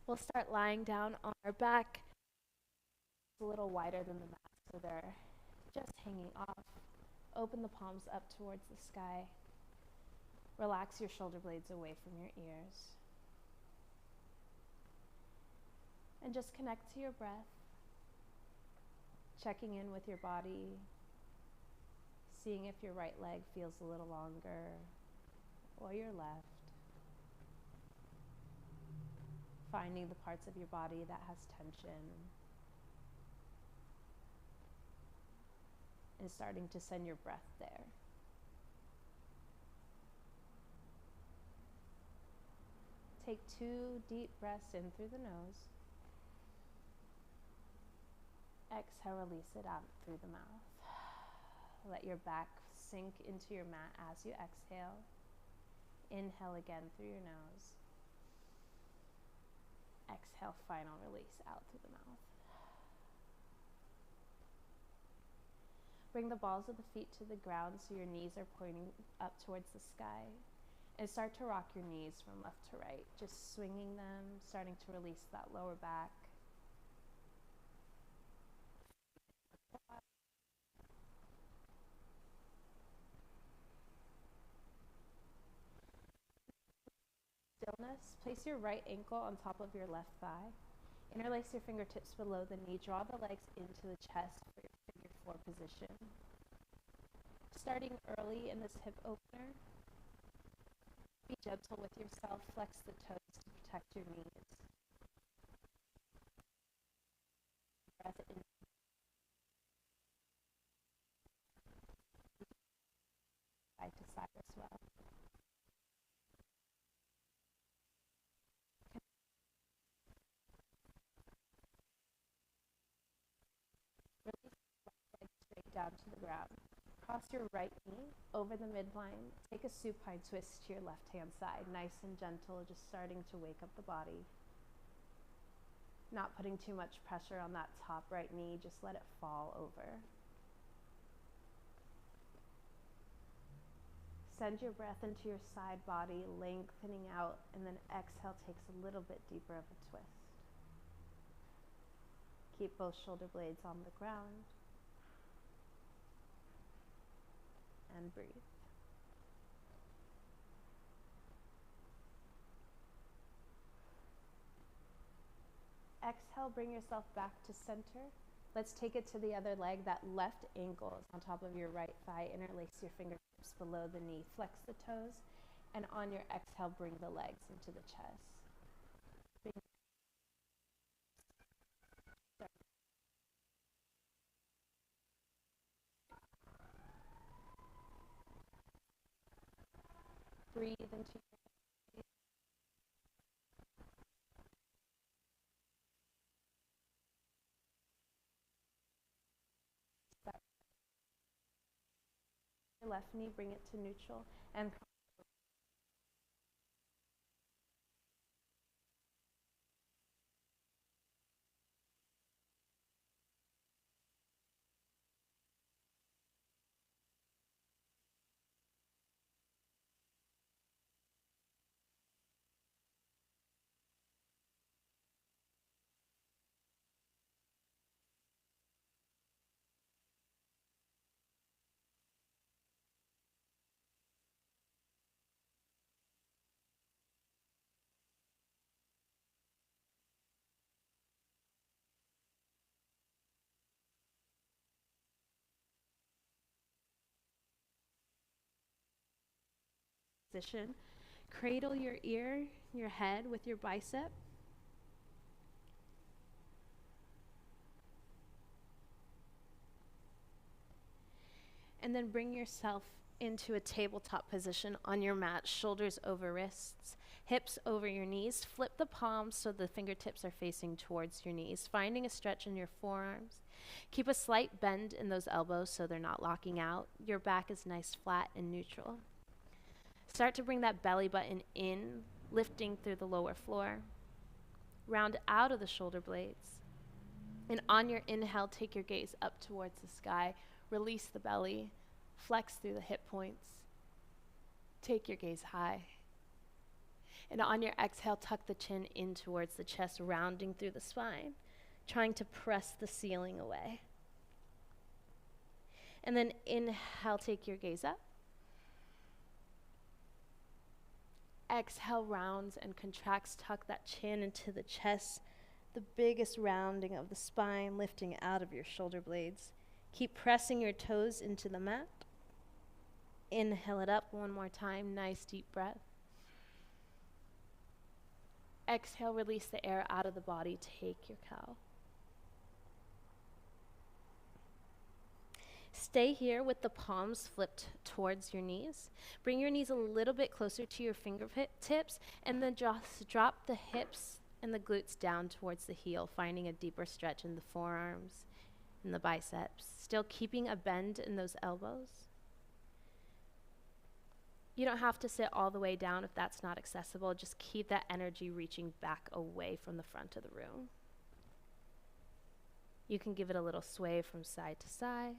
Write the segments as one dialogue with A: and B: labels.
A: We'll start lying down on our back, a little wider than the mat, so they're just hanging off. Open the palms up towards the sky. Relax your shoulder blades away from your ears. And just connect to your breath, checking in with your body, seeing if your right leg feels a little longer or your left. Finding the parts of your body that has tension and starting to send your breath there. Take 2 deep breaths in through the nose. Exhale, release it out through the mouth. Let your back sink into your mat as you exhale. Inhale again through your nose. Exhale, final release out through the mouth. Bring the balls of the feet to the ground so your knees are pointing up towards the sky. And start to rock your knees from left to right, just swinging them, starting to release that lower back. Stillness, place your right ankle on top of your left thigh. Interlace your fingertips below the knee. Draw the legs into the chest for your figure 4 position. Starting early in this hip opener, be gentle with yourself. Flex the toes to protect your knees. Breath in. Side to side as well. Release the left leg straight down to the ground. Cross your right knee over the midline. Take a supine twist to your left hand side. Nice and gentle, just starting to wake up the body. Not putting too much pressure on that top right knee, just let it fall over. Send your breath into your side body, lengthening out, and then exhale takes a little bit deeper of a twist. Keep both shoulder blades on the ground. And breathe. Exhale, bring yourself back to center. Let's take it to the other leg. That left ankle is on top of your right thigh. Interlace your fingertips below the knee. Flex the toes. And on your exhale, bring the legs into the chest. Breathe into your left knee, bring it to neutral, and position. Cradle your ear, your head with your bicep. And then bring yourself into a tabletop position on your mat, shoulders over wrists, hips over your knees. Flip the palms so the fingertips are facing towards your knees, finding a stretch in your forearms. Keep a slight bend in those elbows so they're not locking out. Your back is nice, flat, and neutral. Start to bring that belly button in, lifting through the lower floor. Round out of the shoulder blades. And on your inhale, take your gaze up towards the sky. Release the belly. Flex through the hip points. Take your gaze high. And on your exhale, tuck the chin in towards the chest, rounding through the spine, trying to press the ceiling away. And then inhale, take your gaze up. Exhale, rounds and contracts, tuck that chin into the chest, the biggest rounding of the spine, lifting out of your shoulder blades. Keep pressing your toes into the mat. Inhale it up one more time, nice deep breath. Exhale, release the air out of the body, take your cow. Stay here with the palms flipped towards your knees. Bring your knees a little bit closer to your fingertips, and then just drop the hips and the glutes down towards the heel, finding a deeper stretch in the forearms and the biceps. Still keeping a bend in those elbows. You don't have to sit all the way down if that's not accessible. Just keep that energy reaching back away from the front of the room. You can give it a little sway from side to side.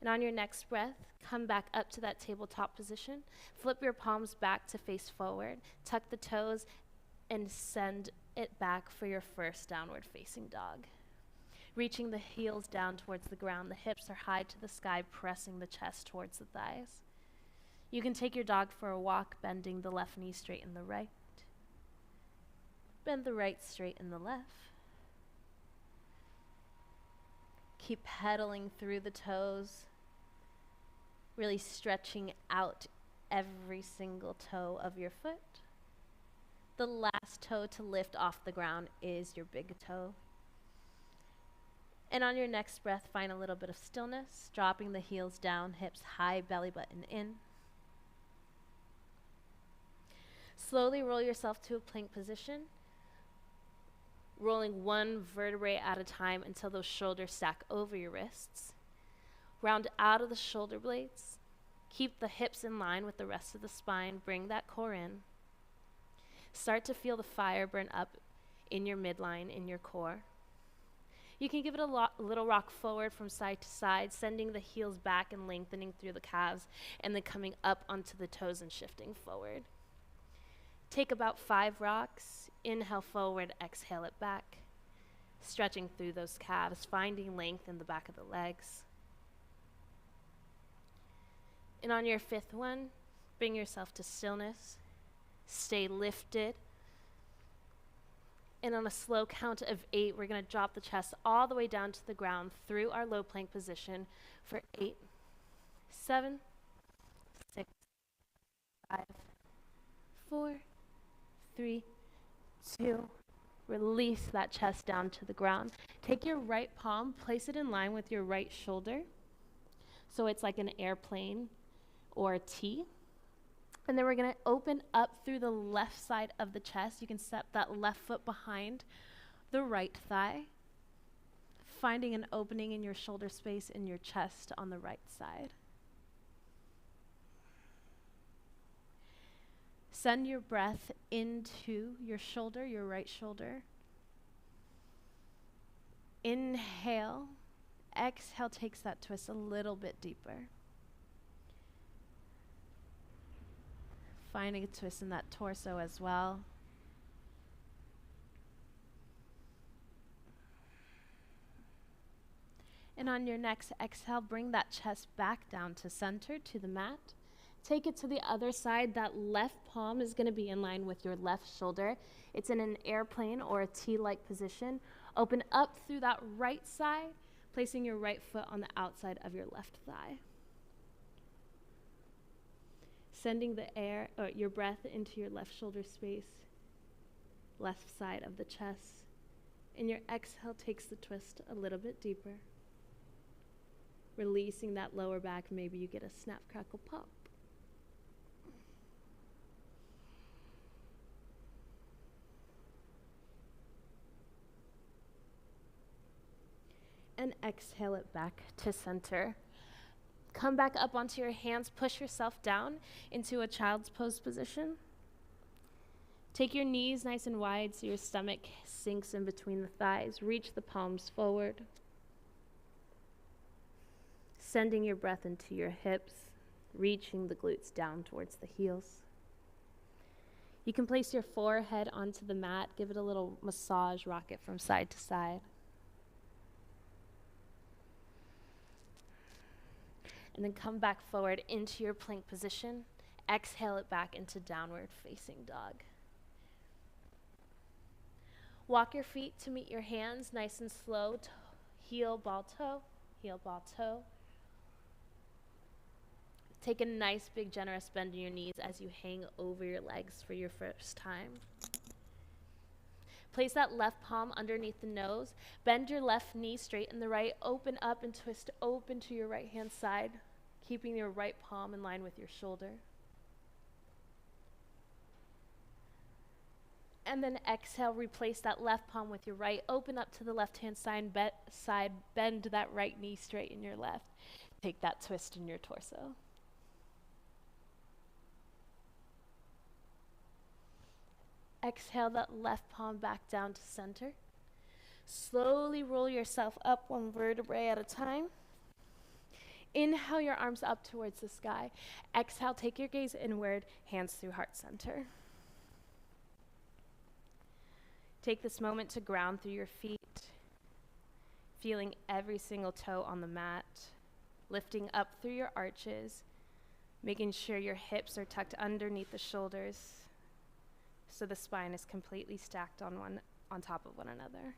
A: And on your next breath, come back up to that tabletop position. Flip your palms back to face forward. Tuck the toes and send it back for your first downward facing dog. Reaching the heels down towards the ground. The hips are high to the sky, pressing the chest towards the thighs. You can take your dog for a walk, bending the left knee straight and the right. Bend the right straight and the left. Keep pedaling through the toes. Really stretching out every single toe of your foot. The last toe to lift off the ground is your big toe. And on your next breath, find a little bit of stillness, dropping the heels down, hips high, belly button in. Slowly roll yourself to a plank position, rolling one vertebrae at a time until those shoulders stack over your wrists. Round out of the shoulder blades. Keep the hips in line with the rest of the spine. Bring that core in. Start to feel the fire burn up in your midline, in your core. You can give it a little rock forward from side to side, sending the heels back and lengthening through the calves, and then coming up onto the toes and shifting forward. Take about 5 rocks. Inhale forward, exhale it back. Stretching through those calves, finding length in the back of the legs. And on your 5th one, bring yourself to stillness. Stay lifted. And on a slow count of 8, we're going to drop the chest all the way down to the ground through our low plank position for 8, 7, 6, 5, 4, 3, 2. Release that chest down to the ground. Take your right palm, place it in line with your right shoulder. So it's like an airplane or a T. And then we're going to open up through the left side of the chest. You can step that left foot behind the right thigh, finding an opening in your shoulder space in your chest on the right side. Send your breath into your shoulder, your right shoulder. Inhale. Exhale takes that twist a little bit deeper. Finding a twist in that torso as well. And on your next exhale, bring that chest back down to center, to the mat. Take it to the other side. That left palm is going to be in line with your left shoulder. It's in an airplane or a T-like position. Open up through that right side, placing your right foot on the outside of your left thigh. Sending the air or your breath into your left shoulder space, left side of the chest. And your exhale takes the twist a little bit deeper. Releasing that lower back, maybe you get a snap, crackle, pop. And exhale it back to center. Come back up onto your hands, push yourself down into a child's pose position. Take your knees nice and wide so your stomach sinks in between the thighs. Reach the palms forward. Sending your breath into your hips, reaching the glutes down towards the heels. You can place your forehead onto the mat, give it a little massage, rock it from side to side. And then come back forward into your plank position. Exhale it back into downward facing dog. Walk your feet to meet your hands, nice and slow. Heel, ball, toe, heel, ball, toe. Take a nice, big, generous bend in your knees as you hang over your legs for your first time. Place that left palm underneath the nose. Bend your left knee, straighten the right. Open up and twist open to your right-hand side, keeping your right palm in line with your shoulder. And then exhale, replace that left palm with your right. Open up to the left-hand side, bend that right knee, straighten your left. Take that twist in your torso. Exhale that left palm back down to center. Slowly roll yourself up one vertebrae at a time. Inhale your arms up towards the sky. Exhale, take your gaze inward, hands through heart center. Take this moment to ground through your feet, feeling every single toe on the mat, lifting up through your arches, making sure your hips are tucked underneath the shoulders so the spine is completely stacked on top of one another.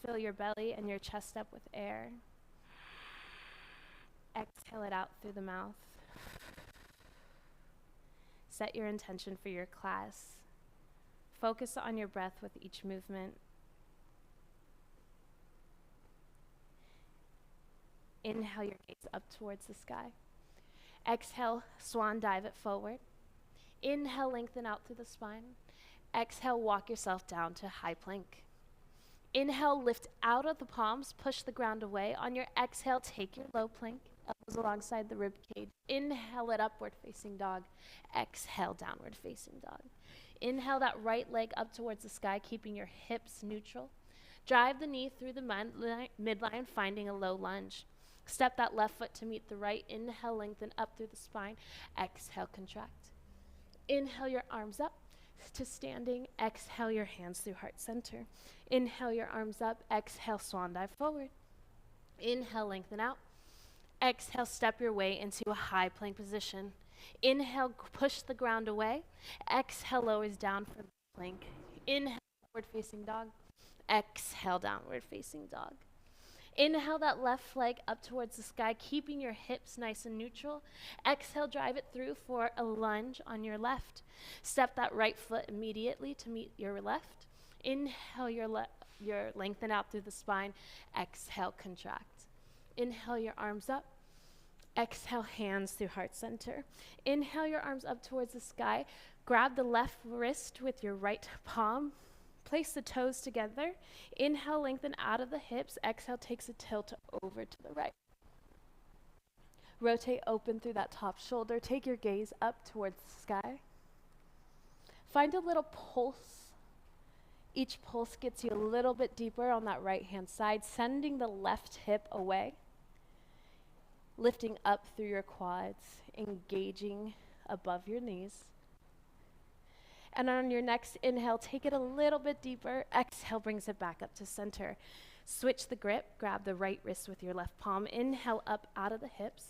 A: Fill your belly and your chest up with air. Exhale it out through the mouth. Set your intention for your class. Focus on your breath with each movement. Inhale your gaze up towards the sky. Exhale, swan dive it forward. Inhale, lengthen out through the spine. Exhale, walk yourself down to high plank. Inhale, lift out of the palms, push the ground away. On your exhale, take your low plank, elbows alongside the rib cage. Inhale it upward facing dog. Exhale, downward facing dog. Inhale that right leg up towards the sky, keeping your hips neutral. Drive the knee through the midline, finding a low lunge. Step that left foot to meet the right. Inhale, lengthen up through the spine. Exhale, contract. Inhale your arms up to standing. Exhale your hands through heart center. Inhale your arms up. Exhale, swan dive forward. Inhale, lengthen out. Exhale, step your way into a high plank position. Inhale, push the ground away. Exhale, lowers down for the plank. Inhale, upward facing dog. Exhale, downward facing dog. Inhale that left leg up towards the sky, keeping your hips nice and neutral. Exhale, drive it through for a lunge on your left. Step that right foot immediately to meet your left. Inhale your lengthen out through the spine. Exhale, contract. Inhale your arms up. Exhale, hands through heart center. Inhale your arms up towards the sky. Grab the left wrist with your right palm. Place the toes together. Inhale, lengthen out of the hips. Exhale, takes a tilt over to the right. Rotate open through that top shoulder. Take your gaze up towards the sky. Find a little pulse. Each pulse gets you a little bit deeper on that right-hand side, sending the left hip away. Lifting up through your quads, engaging above your knees. And on your next inhale, take it a little bit deeper. Exhale brings it back up to center. Switch the grip. Grab the right wrist with your left palm. Inhale up out of the hips.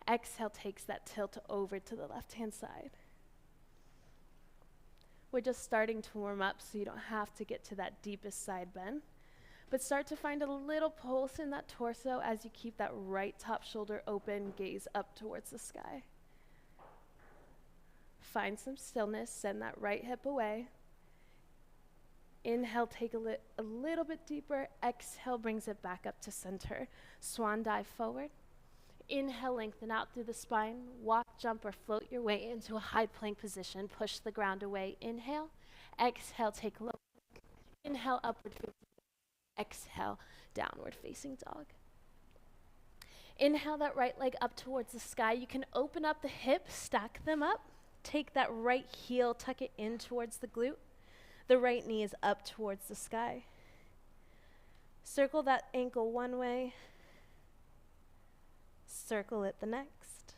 A: Exhale takes that tilt over to the left-hand side. We're just starting to warm up, so you don't have to get to that deepest side bend. But start to find a little pulse in that torso as you keep that right top shoulder open, gaze up towards the sky. Find some stillness, send that right hip away. Inhale, take a little bit deeper. Exhale brings it back up to center. Swan dive forward. Inhale, lengthen out through the spine. Walk, jump, or float your way into a high plank position. Push the ground away. Inhale. Exhale, take a low plank. Inhale, upward facing. Exhale, downward facing dog. Inhale that right leg up towards the sky. You can open up the hips, stack them up. Take that right heel, tuck it in towards the glute. The right knee is up towards the sky. Circle that ankle one way, Circle it the next.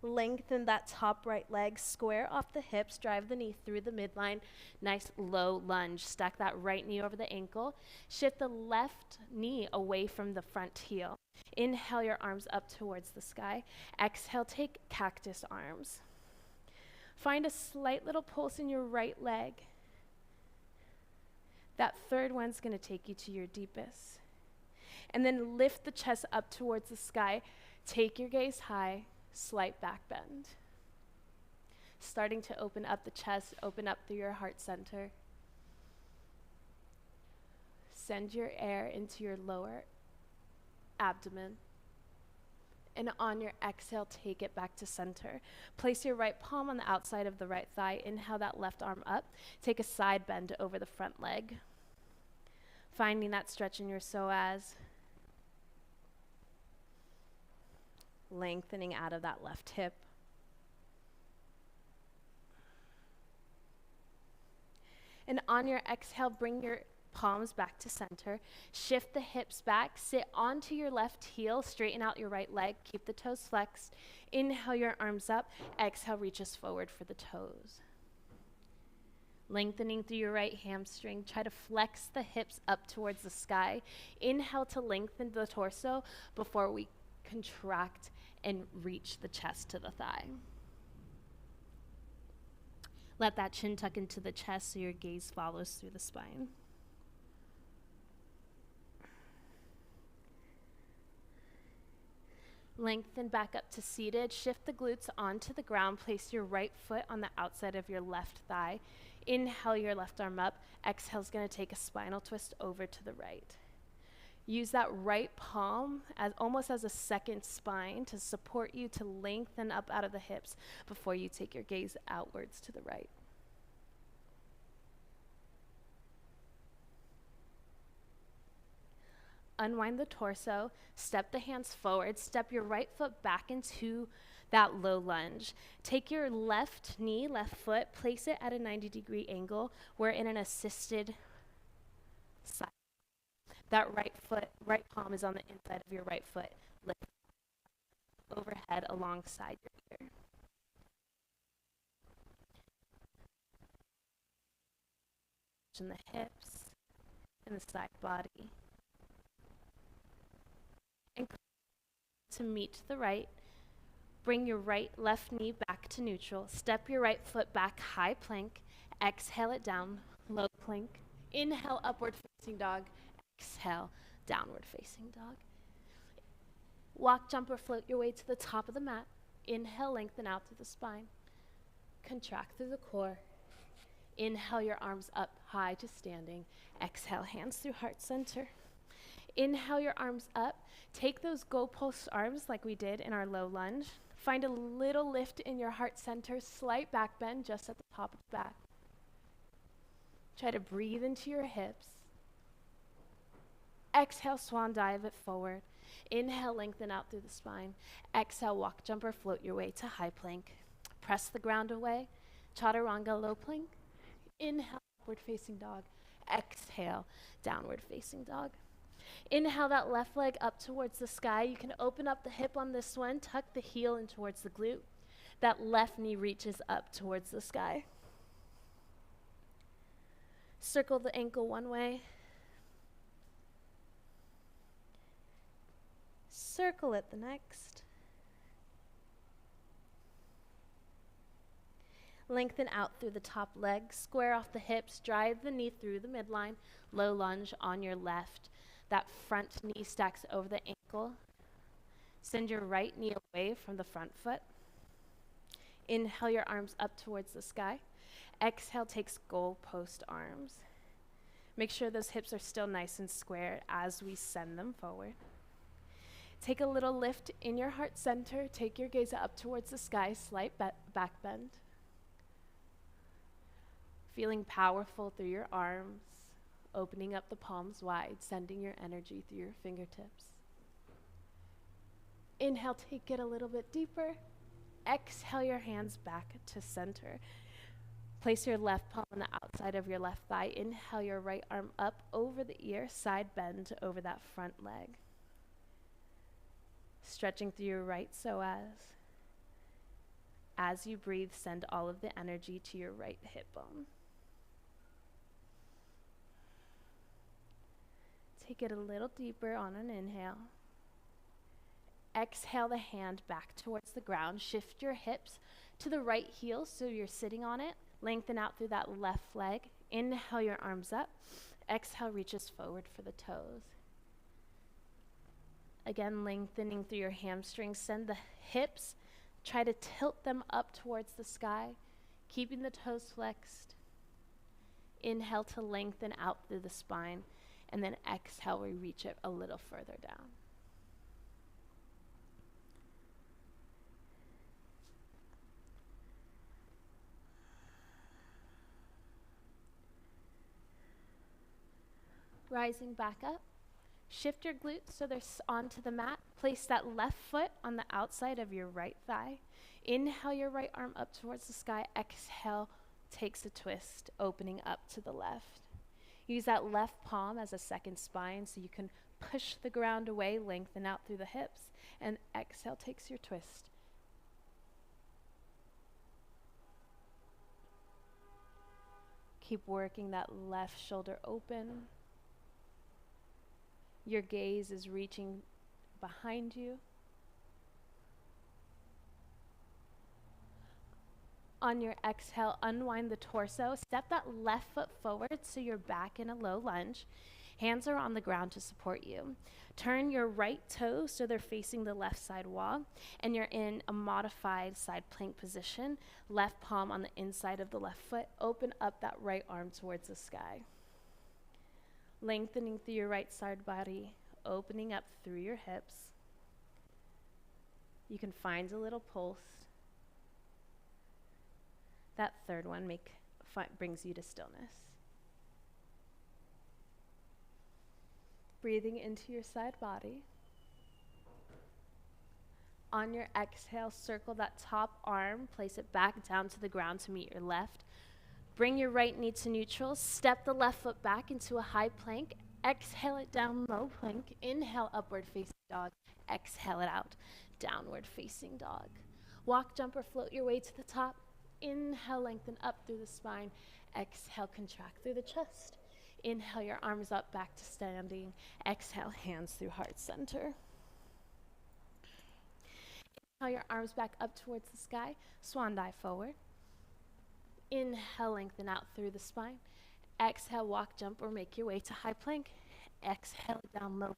A: Lengthen that top right leg, square off the hips, drive the knee through the midline. Nice low lunge. Stack that right knee over the ankle. Shift the left knee away from the front heel. Inhale your arms up towards the sky. Exhale, take cactus arms. Find a slight little pulse in your right leg. That third one's going to take you to your deepest. And then lift the chest up towards the sky. Take your gaze high. Slight back bend. Starting to open up the chest, open up through your heart center. Send your air into your lower abdomen. And on your exhale, take it back to center. Place your right palm on the outside of the right thigh. Inhale that left arm up. Take a side bend over the front leg. Finding that stretch in your psoas. Lengthening out of that left hip. And on your exhale, bring your palms back to center. Shift the hips back. Sit onto your left heel. Straighten out your right leg. Keep the toes flexed. Inhale your arms up. Exhale, reach us forward for the toes. Lengthening through your right hamstring. Try to flex the hips up towards the sky. Inhale to lengthen the torso before we contract and reach the chest to the thigh. Let that chin tuck into the chest so your gaze follows through the spine. Lengthen back up to seated. Shift the glutes onto the ground. Place your right foot on the outside of your left thigh. Inhale your left arm up. Exhale is going to take a spinal twist over to the right. Use that right palm as almost as a second spine to support you to lengthen up out of the hips before you take your gaze outwards to the right. Unwind the torso, step the hands forward, step your right foot back into that low lunge. Take your left knee, left foot, place it at a 90-degree angle. We're in an assisted side. That right palm is on the inside of your right foot. Lift overhead alongside your ear. In the hips and the side body. And to meet to the right, bring your left knee back to neutral. Step your right foot back, high plank. Exhale it down, low plank. Inhale, upward facing dog. Exhale, downward facing dog. Walk, jump, or float your way to the top of the mat. Inhale, lengthen out through the spine. Contract through the core. Inhale your arms up high to standing. Exhale, hands through heart center. Inhale your arms up. Take those goalpost arms like we did in our low lunge. Find a little lift in your heart center, slight back bend just at the top of the back. Try to breathe into your hips. Exhale, swan dive it forward. Inhale, lengthen out through the spine. Exhale, walk, jump, or float your way to high plank. Press the ground away. Chaturanga, low plank. Inhale, upward facing dog. Exhale, downward facing dog. Inhale that left leg up towards the sky. You can open up the hip on this one. Tuck the heel in towards the glute. That left knee reaches up towards the sky. Circle the ankle one way. Circle it the next. Lengthen out through the top leg, square off the hips, drive the knee through the midline, low lunge on your left. That front knee stacks over the ankle. Send your right knee away from the front foot. Inhale your arms up towards the sky. Exhale takes goalpost arms. Make sure those hips are still nice and square as we send them forward. Take a little lift in your heart center. Take your gaze up towards the sky, slight back bend. Feeling powerful through your arms, opening up the palms wide, sending your energy through your fingertips. Inhale, take it a little bit deeper. Exhale your hands back to center. Place your left palm on the outside of your left thigh. Inhale your right arm up over the ear, side bend over that front leg. stretching through your right psoas. As you breathe, send all of the energy to your right hip bone. Take it a little deeper on an inhale. Exhale the hand back towards the ground. Shift your hips to the right heel so you're sitting on it. Lengthen out through that left leg. Inhale your arms up. Exhale reaches forward for the toes. Again, lengthening through your hamstrings. Send the hips. Try to tilt them up towards the sky, keeping the toes flexed. Inhale to lengthen out through the spine, and then exhale, we reach it a little further down. Rising back up. Shift your glutes so they're onto the mat. Place that left foot on the outside of your right thigh. Inhale your right arm up towards the sky. Exhale, takes a twist, opening up to the left. Use that left palm as a second spine so you can push the ground away, lengthen out through the hips, and exhale takes your twist. Keep working that left shoulder open. Your gaze is reaching behind you. On your exhale, unwind the torso. Step that left foot forward so you're back in a low lunge. Hands are on the ground to support you. Turn your right toes so they're facing the left side wall, and you're in a modified side plank position. Left palm on the inside of the left foot. Open up that right arm towards the sky. Lengthening through your right side body, opening up through your hips. You can find a little pulse. That third one brings you to stillness. Breathing into your side body. On your exhale, circle that top arm, place it back down to the ground to meet your left. Bring your right knee to neutral. Step the left foot back into a high plank. Exhale it down, low plank. Inhale, upward facing dog. Exhale it out, downward facing dog. Walk, jump, or float your way to the top. Inhale, lengthen up through the spine. Exhale, contract through the chest. Inhale your arms up, back to standing. Exhale, hands through heart center. Inhale your arms back up towards the sky. Swan dive forward. Inhale, lengthen out through the spine. Exhale, walk, jump, or make your way to high plank. Exhale, down low.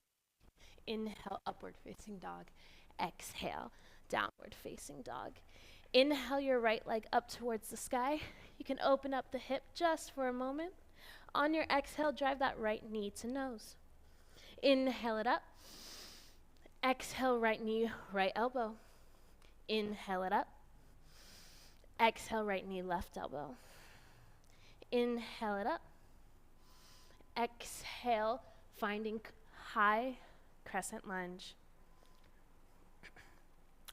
A: Inhale, upward facing dog. Exhale, downward facing dog. Inhale your right leg up towards the sky. You can open up the hip just for a moment. On your exhale, drive that right knee to nose. Inhale it up. Exhale, right knee, right elbow. Inhale it up. Exhale, right knee, left elbow. Inhale it up. Exhale, finding high crescent lunge.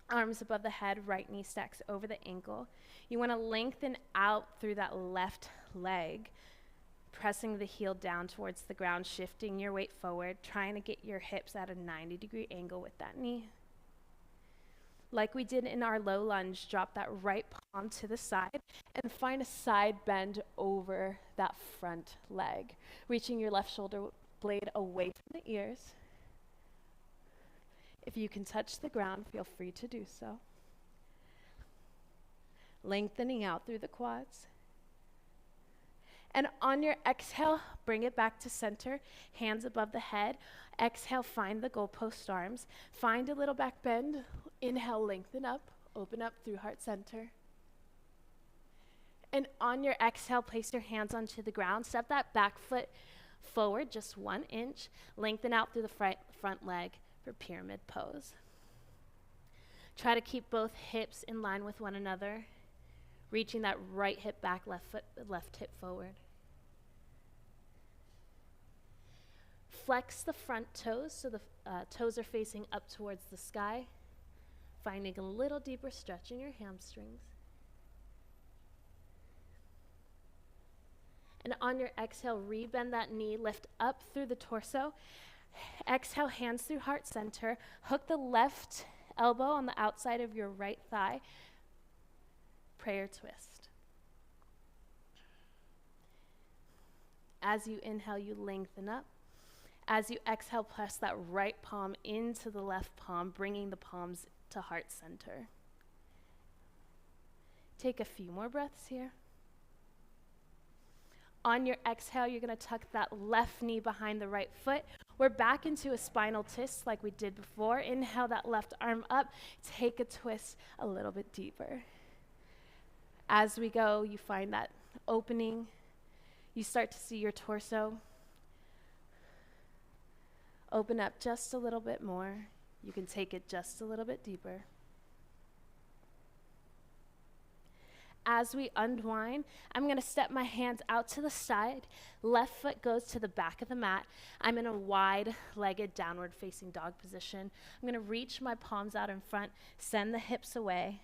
A: Arms above the head, right knee stacks over the ankle. You want to lengthen out through that left leg, pressing the heel down towards the ground, shifting your weight forward, trying to get your hips at a 90-degree angle with that knee. Like we did in our low lunge, drop that right palm to the side and find a side bend over that front leg, reaching your left shoulder blade away from the ears. If you can touch the ground, feel free to do so. Lengthening out through the quads. And on your exhale, bring it back to center, hands above the head. Exhale, find the goalpost arms. Find a little back bend. Inhale, lengthen up, open up through heart center. And on your exhale, place your hands onto the ground. Step that back foot forward just 1 inch. Lengthen out through the front leg for pyramid pose. Try to keep both hips in line with one another, reaching that right hip back, left hip forward. Flex the front toes so the toes are facing up towards the sky, finding a little deeper stretch in your hamstrings. And on your exhale, rebend that knee, lift up through the torso. Exhale, hands through heart center. Hook the left elbow on the outside of your right thigh. Prayer twist. As you inhale, you lengthen up. As you exhale, press that right palm into the left palm, bringing the palms to heart center. Take a few more breaths here. On your exhale, you're going to tuck that left knee behind the right foot. We're back into a spinal twist like we did before. Inhale that left arm up. Take a twist a little bit deeper. As we go, you find that opening. You start to see your torso open up just a little bit more. You can take it just a little bit deeper. As we unwind, I'm going to step my hands out to the side. Left foot goes to the back of the mat. I'm in a wide-legged downward-facing dog position. I'm going to reach my palms out in front, send the hips away.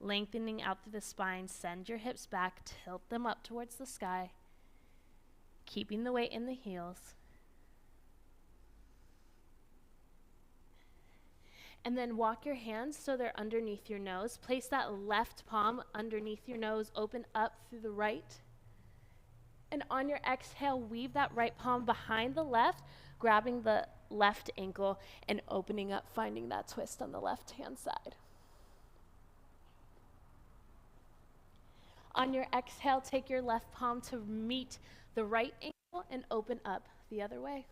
A: Lengthening out through the spine, send your hips back, tilt them up towards the sky, keeping the weight in the heels. And then walk your hands so they're underneath your nose. Place that left palm underneath your nose, open up through the right. And on your exhale, weave that right palm behind the left, grabbing the left ankle and opening up, finding that twist on the left-hand side. On your exhale, take your left palm to meet the right ankle and open up the other way.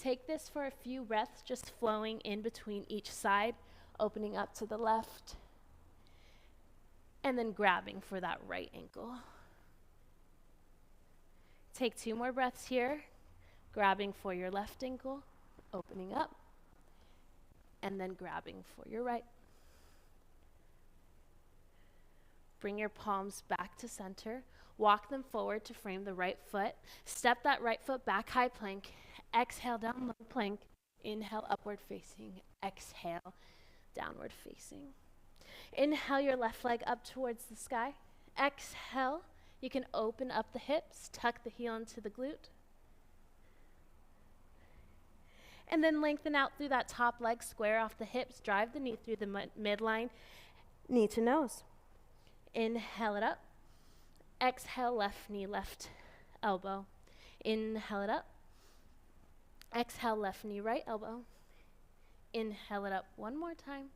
A: Take this for a few breaths, just flowing in between each side, opening up to the left, and then grabbing for that right ankle. Take 2 more breaths here, grabbing for your left ankle, opening up, and then grabbing for your right. Bring your palms back to center. Walk them forward to frame the right foot. Step that right foot back, high plank. Exhale, down low plank. Inhale, upward facing. Exhale, downward facing. Inhale your left leg up towards the sky. Exhale, you can open up the hips, tuck the heel into the glute. And then lengthen out through that top leg, square off the hips, drive the knee through the midline, knee to nose. Inhale it up. Exhale, left knee, left elbow. Inhale it up. Exhale, left knee, right elbow. Inhale it up one more time.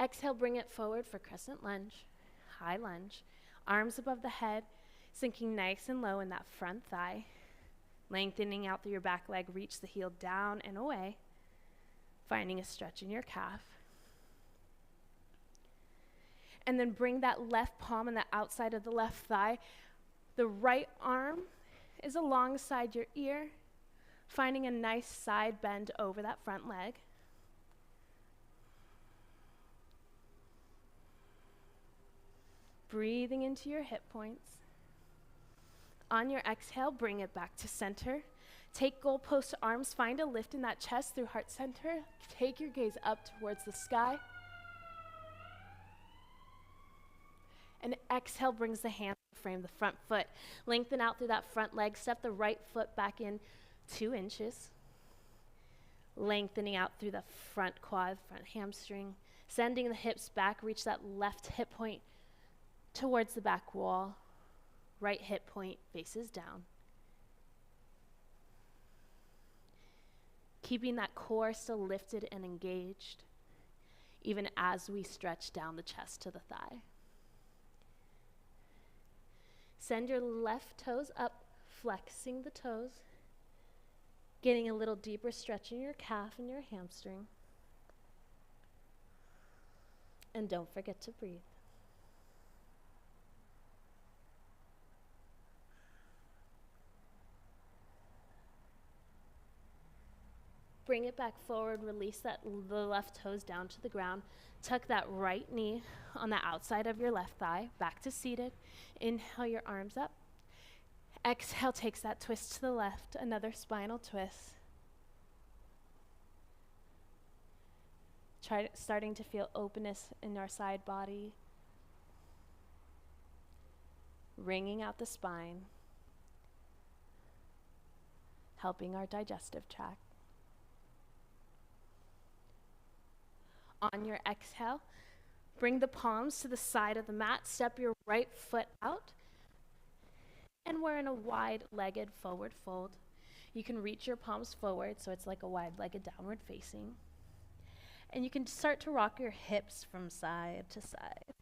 A: Exhale, bring it forward for crescent lunge, high lunge. Arms above the head, sinking nice and low in that front thigh. Lengthening out through your back leg, reach the heel down and away, finding a stretch in your calf. And then bring that left palm on the outside of the left thigh. The right arm is alongside your ear, finding a nice side bend over that front leg. Breathing into your hip points. On your exhale, bring it back to center. Take goalpost arms, find a lift in that chest through heart center. Take your gaze up towards the sky. And exhale brings the hand to frame the front foot. Lengthen out through that front leg. Step the right foot back in 2 inches. Lengthening out through the front quad, front hamstring. Sending the hips back. Reach that left hip point towards the back wall. Right hip point faces down. Keeping that core still lifted and engaged, even as we stretch down the chest to the thigh. Send your left toes up, flexing the toes, getting a little deeper stretch in your calf and your hamstring. And don't forget to breathe. Bring it back forward, release the left toes down to the ground. Tuck that right knee on the outside of your left thigh, back to seated. Inhale your arms up. Exhale takes that twist to the left, another spinal twist. Starting to feel openness in our side body. Wringing out the spine. helping our digestive tract. On your exhale, bring the palms to the side of the mat, step your right foot out, and we're in a wide-legged forward fold. You can reach your palms forward, so it's like a wide-legged downward facing. And you can start to rock your hips from side to side.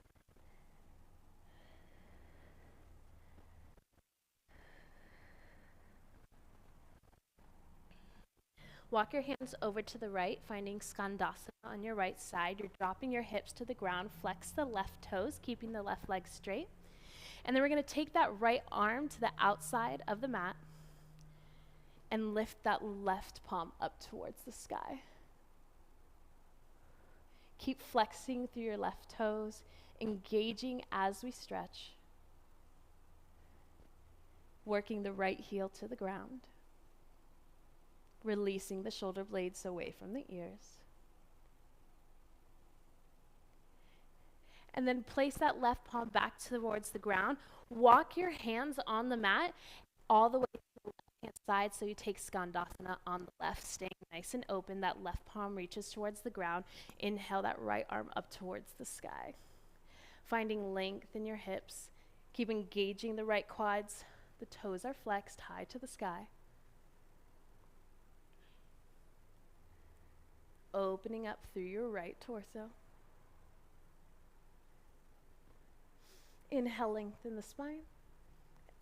A: Walk your hands over to the right, finding Skandasana on your right side. You're dropping your hips to the ground, flex the left toes, keeping the left leg straight. And then we're going to take that right arm to the outside of the mat and lift that left palm up towards the sky. Keep flexing through your left toes, engaging as we stretch, working the right heel to the ground, releasing the shoulder blades away from the ears. And then place that left palm back towards the ground. Walk your hands on the mat all the way to the left-hand side, so you take Skandasana on the left, staying nice and open. That left palm reaches towards the ground. Inhale that right arm up towards the sky. Finding length in your hips. Keep engaging the right quads. The toes are flexed high to the sky. Opening up through your right torso. Inhale, lengthen the spine.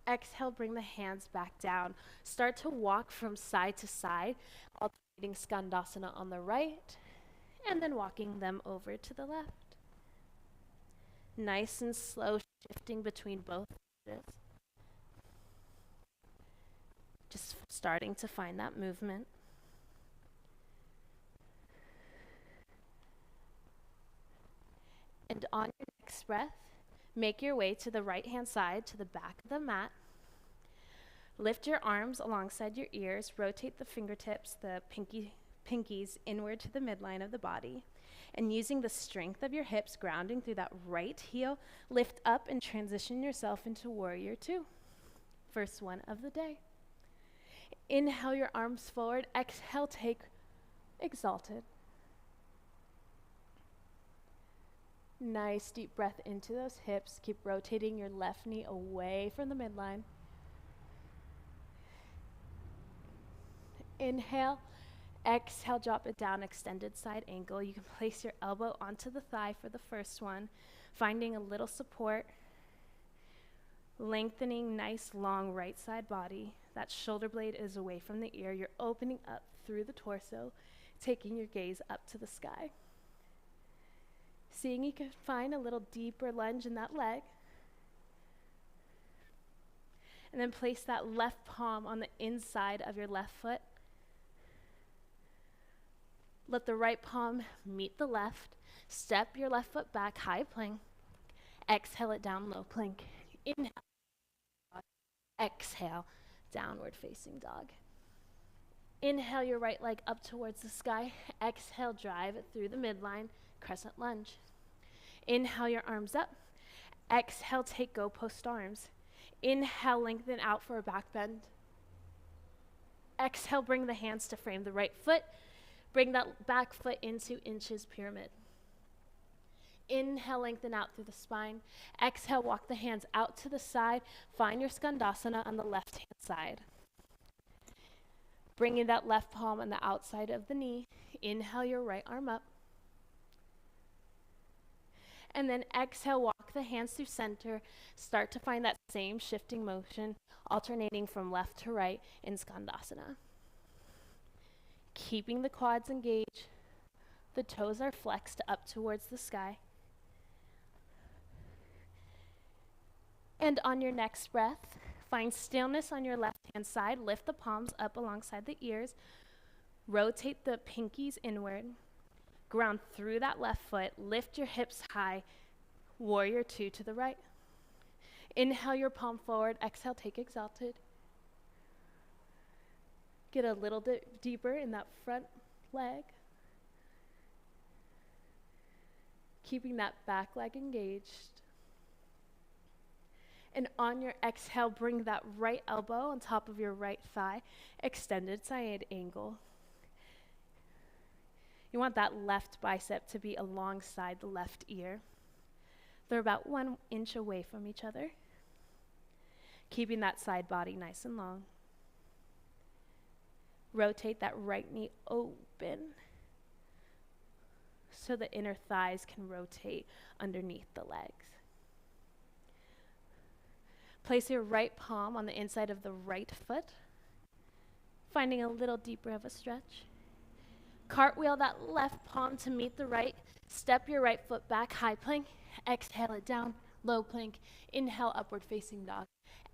A: Exhale, bring the hands back down. Start to walk from side to side, alternating Skandasana on the right, and then walking them over to the left. Nice and slow, shifting between both poses. Just starting to find that movement. And on your next breath, make your way to the right-hand side, to the back of the mat. Lift your arms alongside your ears. Rotate the fingertips, the pinkies, inward to the midline of the body. And using the strength of your hips, grounding through that right heel, lift up and transition yourself into Warrior Two. First one of the day. Inhale your arms forward. Exhale, take Exalted. Nice deep breath into those hips. Keep rotating your left knee away from the midline. Inhale. Exhale, drop it down, extended side angle. You can place your elbow onto the thigh for the first one, finding a little support. Lengthening nice long right side body. That shoulder blade is away from the ear. You're opening up through the torso, taking your gaze up to the sky. Seeing you can find a little deeper lunge in that leg. And then place that left palm on the inside of your left foot. Let the right palm meet the left. Step your left foot back, high plank. Exhale it down, low plank. Inhale. Exhale, downward facing dog. Inhale your right leg up towards the sky. Exhale, drive it through the midline, crescent lunge. Inhale your arms up. Exhale, take go post arms. Inhale, lengthen out for a back bend. Exhale, bring the hands to frame the right foot. Bring that back foot into inches pyramid. Inhale, lengthen out through the spine. Exhale, walk the hands out to the side. Find your Skandasana on the left-hand side. Bringing that left palm on the outside of the knee. Inhale your right arm up. And then exhale, walk the hands through center. Start to find that same shifting motion, alternating from left to right in Skandasana. Keeping the quads engaged. The toes are flexed up towards the sky. And on your next breath, find stillness on your left-hand side. Lift the palms up alongside the ears. Rotate the pinkies inward. Ground through that left foot. Lift your hips high. Warrior Two to the right. Inhale your palm forward. Exhale, take Exalted. Get a little bit deeper in that front leg. Keeping that back leg engaged. And on your exhale, bring that right elbow on top of your right thigh, extended side angle. You want that left bicep to be alongside the left ear. They're about 1 inch away from each other, keeping that side body nice and long. Rotate that right knee open so the inner thighs can rotate underneath the legs. Place your right palm on the inside of the right foot, finding a little deeper of a stretch. Cartwheel that left palm to meet the right. Step your right foot back, high plank. Exhale it down, low plank. Inhale, upward facing dog.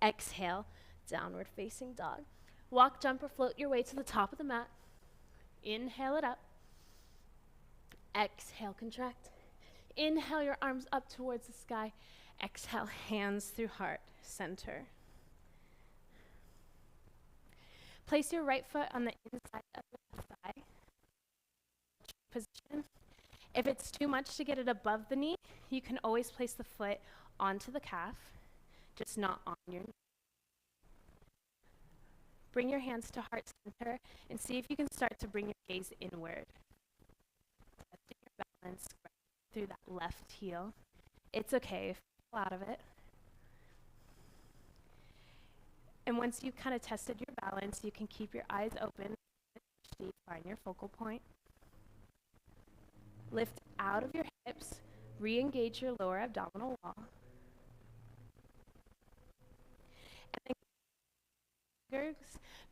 A: Exhale, downward facing dog. Walk, jump, or float your way to the top of the mat. Inhale it up. Exhale, contract. Inhale your arms up towards the sky. Exhale, hands through heart, center. Place your right foot on the inside of the thigh position. If it's too much to get it above the knee, you can always place the foot onto the calf, just not on your knee. Bring your hands to heart center and see if you can start to bring your gaze inward. Testing your balance through that left heel. It's okay if you fall out of it. And once you've kind of tested your balance, you can keep your eyes open, find your focal point. Lift out of your hips, re-engage your lower abdominal wall. And then fingers,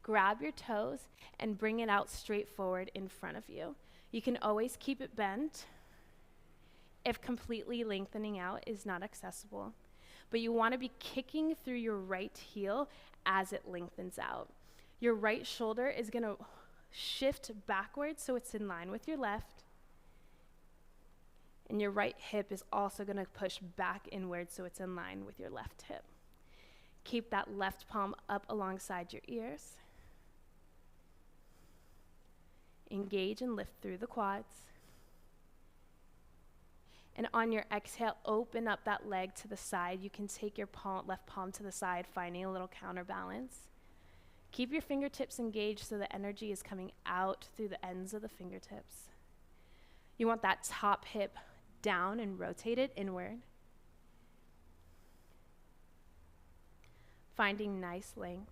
A: grab your toes and bring it out straight forward in front of you. You can always keep it bent if completely lengthening out is not accessible. But you want to be kicking through your right heel as it lengthens out. Your right shoulder is going to shift backwards so it's in line with your left. And your right hip is also going to push back inward so it's in line with your left hip. Keep that left palm up alongside your ears. Engage and lift through the quads. And on your exhale, open up that leg to the side. You can take your left palm to the side, finding a little counterbalance. Keep your fingertips engaged so the energy is coming out through the ends of the fingertips. You want that top hip down and rotated inward. Finding nice length.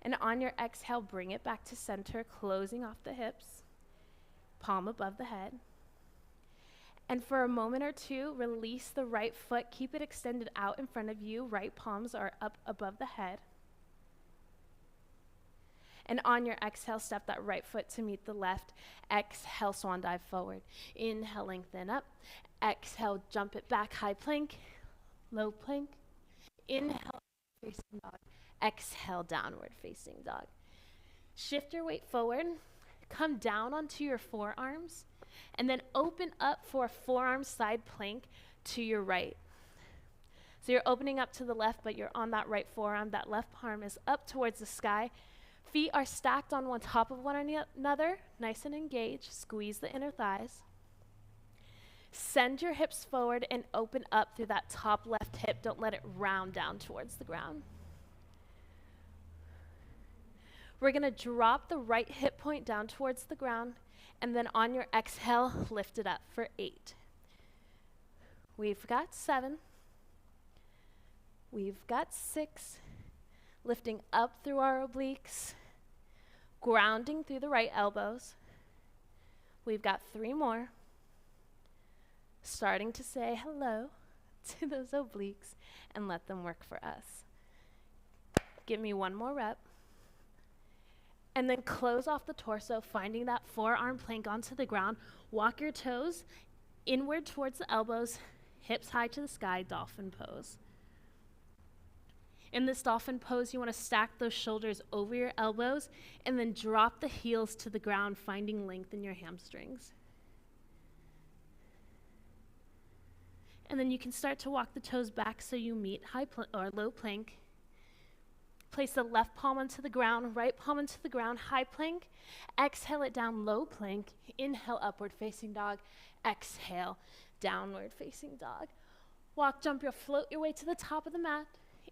A: And on your exhale, bring it back to center, closing off the hips, palm above the head. And for a moment or two, release the right foot. Keep it extended out in front of you. Right palms are up above the head. And on your exhale, step that right foot to meet the left. Exhale, swan dive forward. Inhale, lengthen up. Exhale, jump it back, high plank, low plank. Inhale, facing dog. Exhale, downward facing dog. Shift your weight forward. Come down onto your forearms. And then open up for a forearm side plank to your right. So you're opening up to the left, but you're on that right forearm. That left arm is up towards the sky. Feet are stacked on one top of one another, nice and engaged. Squeeze the inner thighs. Send your hips forward and open up through that top left hip. Don't let it round down towards the ground. We're going to drop the right hip point down towards the ground, and then on your exhale, lift it up for 8. We've got 7. We've got 6. Lifting up through our obliques, grounding through the right elbows. We've got 3 more. Starting to say hello to those obliques and let them work for us. Give me 1 more rep. And then close off the torso, finding that forearm plank onto the ground. Walk your toes inward towards the elbows, hips high to the sky, dolphin pose. In this dolphin pose, you want to stack those shoulders over your elbows and then drop the heels to the ground, finding length in your hamstrings. And then you can start to walk the toes back so you meet low plank. Place the left palm onto the ground, right palm onto the ground, high plank. Exhale it down, low plank. Inhale, upward facing dog. Exhale, downward facing dog. Walk, jump, or float your way to the top of the mat.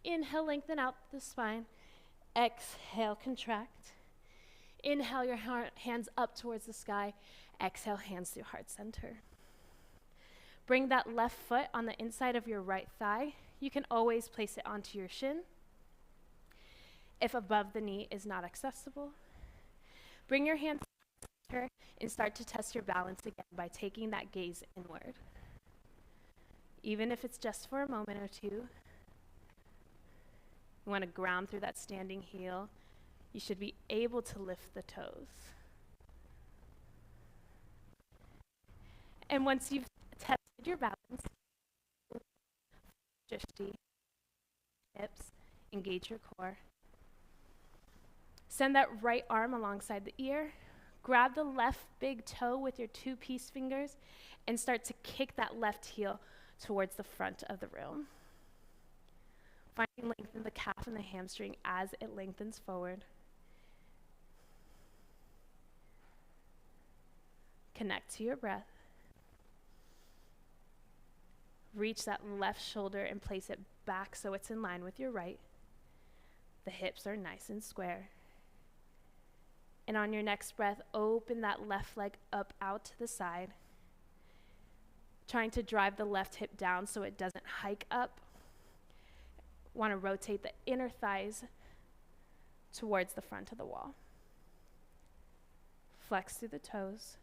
A: Inhale, lengthen out the spine. Exhale, contract. Inhale, your hands up towards the sky. Exhale, hands through heart center. Bring that left foot on the inside of your right thigh. You can always place it onto your shin if above the knee is not accessible. Bring your hands to the center and start to test your balance again by taking that gaze inward. Even if it's just for a moment or two, you want to ground through that standing heel. You should be able to lift the toes. And once you've tested your balance, drishti, hips, engage your core. Send that right arm alongside the ear. Grab the left big toe with your 2-piece fingers and start to kick that left heel towards the front of the room. Finding length in the calf and the hamstring as it lengthens forward. Connect to your breath. Reach that left shoulder and place it back so it's in line with your right. The hips are nice and square. And on your next breath, open that left leg up out to the side, trying to drive the left hip down so it doesn't hike up. Want to rotate the inner thighs towards the front of the wall. Flex through the toes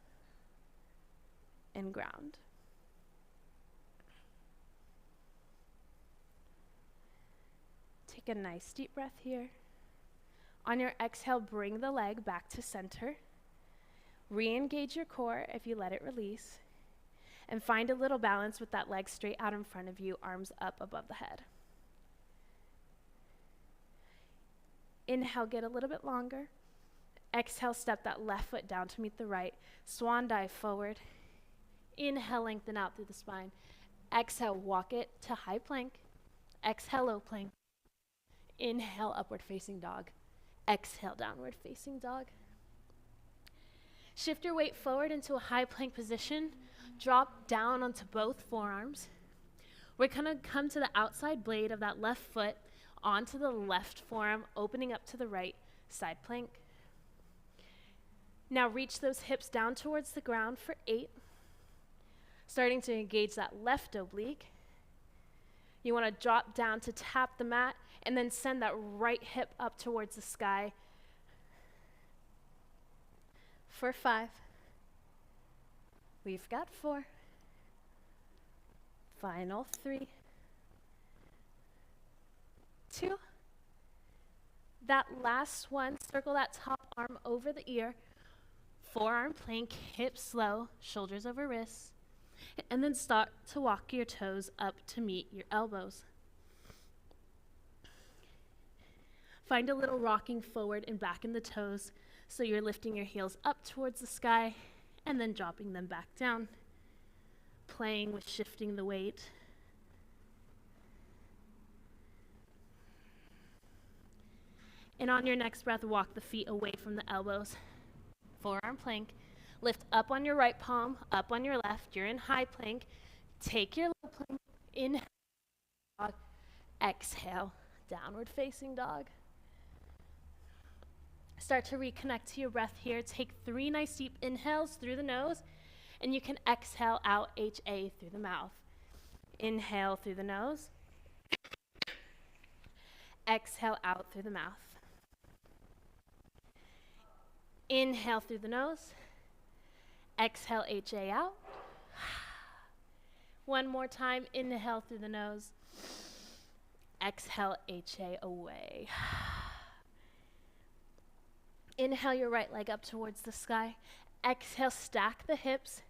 A: and ground. Take a nice deep breath here. On your exhale, bring the leg back to center. Re-engage your core if you let it release. And find a little balance with that leg straight out in front of you, arms up above the head. Inhale, get a little bit longer. Exhale, step that left foot down to meet the right. Swan dive forward. Inhale, lengthen out through the spine. Exhale, walk it to high plank. Exhale, low plank. Inhale, upward facing dog. Exhale, downward facing dog. Shift your weight forward into a high plank position. Drop down onto both forearms. We're gonna come to the outside blade of that left foot onto the left forearm, opening up to the right, side plank. Now reach those hips down towards the ground for 8. Starting to engage that left oblique. You want to drop down to tap the mat and then send that right hip up towards the sky for 5. We've got 4. Final 3. 2. That last one, circle that top arm over the ear. Forearm plank, hips slow, shoulders over wrists. And then start to walk your toes up to meet your elbows. Find a little rocking forward and back in the toes so you're lifting your heels up towards the sky and then dropping them back down. Playing with shifting the weight. And on your next breath, walk the feet away from the elbows. Forearm plank. Lift up on your right palm, up on your left. You're in high plank. Take your low plank. Inhale, dog. Exhale, downward facing dog. Start to reconnect to your breath here. Take 3 nice deep inhales through the nose, and you can exhale out HA through the mouth. Inhale through the nose. Exhale out through the mouth. Inhale through the nose. Exhale, HA out. One more time, inhale through the nose. Exhale, HA away. Inhale your right leg up towards the sky. Exhale, stack the hips.